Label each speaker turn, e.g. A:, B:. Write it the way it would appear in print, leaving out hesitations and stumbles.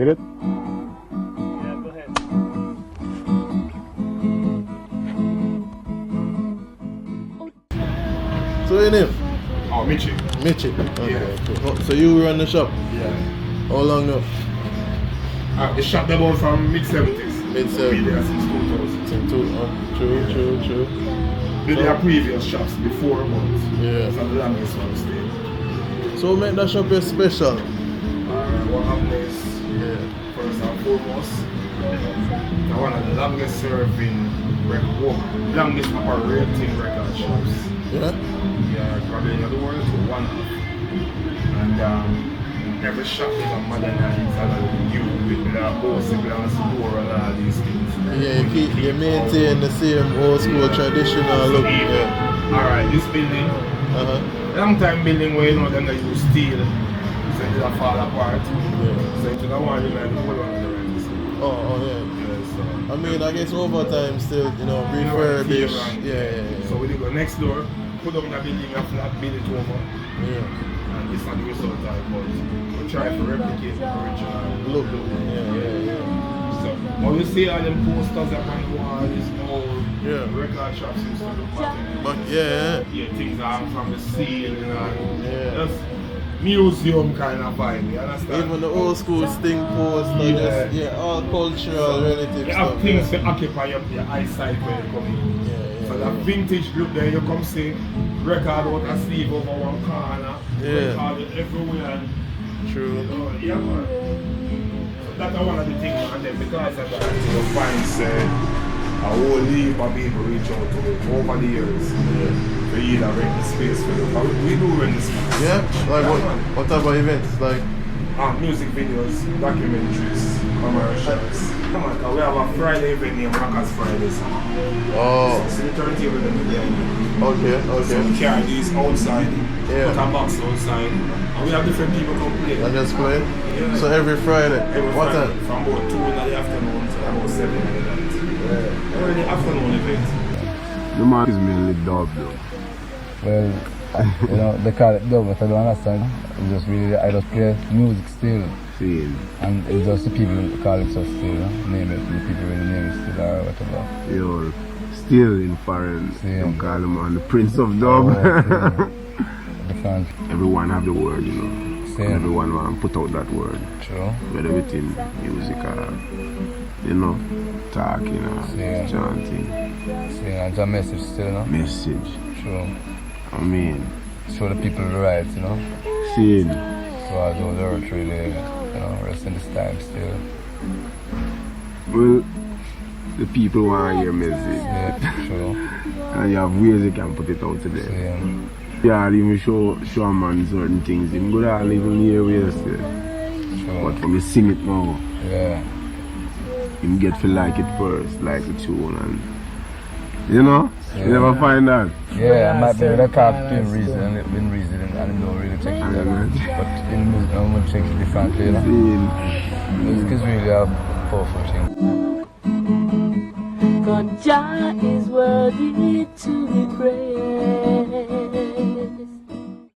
A: Did it?
B: Yeah, go ahead.
C: So your name?
A: Oh, Mitchie.
C: Mitchie. Okay,
A: Yeah.
C: cool. So you run the shop?
A: Yeah.
C: How long now?
A: The shop they bought from mid-70s.
C: Mid-70s.
A: There since 2000.
C: True.
A: Did their previous shops before, but
C: Yeah.
A: it's the longest one stayed.
C: So make that shop your special.
A: What happened is, first and foremost, it's one of the longest serving, longest operating record shops.
C: Yeah?
A: Yeah, probably in the world to one of. And every shop is a modernized and a new with the bossy glass door and all these things.
C: Yeah, you maintain the same old school traditional look. Yeah.
A: Alright, this building, long time building where you know them they use steel, so it'll fall apart.
C: Yeah.
A: So it's the one you like to put on the rents.
C: Oh yeah.
A: So,
C: I mean, I guess over time still, refurbish. Yeah.
A: So we go next door, put up the building and flat build it over.
C: Yeah.
A: And this is the result I got. We try to replicate the original
C: Look. Yeah.
A: So when you see all them posters up on the wall, it's all record shops used to look back.
C: But yeah.
A: Things are from the ceiling and
C: Yeah.
A: just museum kind of vibe, you understand?
C: Even the old school sting post, all cultural relative
A: you have
C: stuff.
A: things to occupy your eyesight when you come in.
C: Yeah.
A: So that vintage look there, you come see record out a sleeve over one corner, record it everywhere.
C: True.
A: Yeah, man. So that's one of the things, and then because of that, you find a whole heap of people reach out to me over the years. For either rent the space for them. But we do rent the space.
C: Yeah? Like what type of events? Like
A: music videos, documentaries, commercials. Come on, we have a Friday event named Rockers Fridays.
C: Oh.
A: So the turntable them again.
C: Okay.
A: So we carry these outside, put a
C: Yeah.
A: box outside, and we have different people come play.
C: I just play?
A: Yeah.
C: So every Friday? What
A: Friday,
C: time?
A: from about 2 in the afternoon to about 7 in the night. Yeah. Early afternoon event.
D: The man is mainly dub though.
E: Well, they call it dub, but I don't understand. I just play music still.
D: Same.
E: And it's just the people who call it so still, name it, the people really name it still or whatever.
D: You're still in foreign, them call him on the Prince of Dub.
E: Different.
D: Everyone have the word,
E: Same.
D: Everyone want to put out that word.
E: True.
D: Whether within music or, talking or chanting.
E: Same, and it's a message still,
D: Message.
E: True.
D: I mean.
E: Show the people the rights,
D: Same.
E: So I do the earth really, rest in this time still.
D: Well, the people want to hear message.
E: Yeah, true.
D: And you have ways you can put it out to them.
E: Same.
D: Yeah, even show a man certain things. Him good all even hear what you say.
E: True.
D: But from you sing it now,
E: Yeah.
D: him get to like it first, like the tune and you never find that.
E: Yeah, I might be the cop been reason and don't really take it that. But in music I'm gonna take it differently, Music is really a powerful thing.
F: God Jah is worthy to be praised.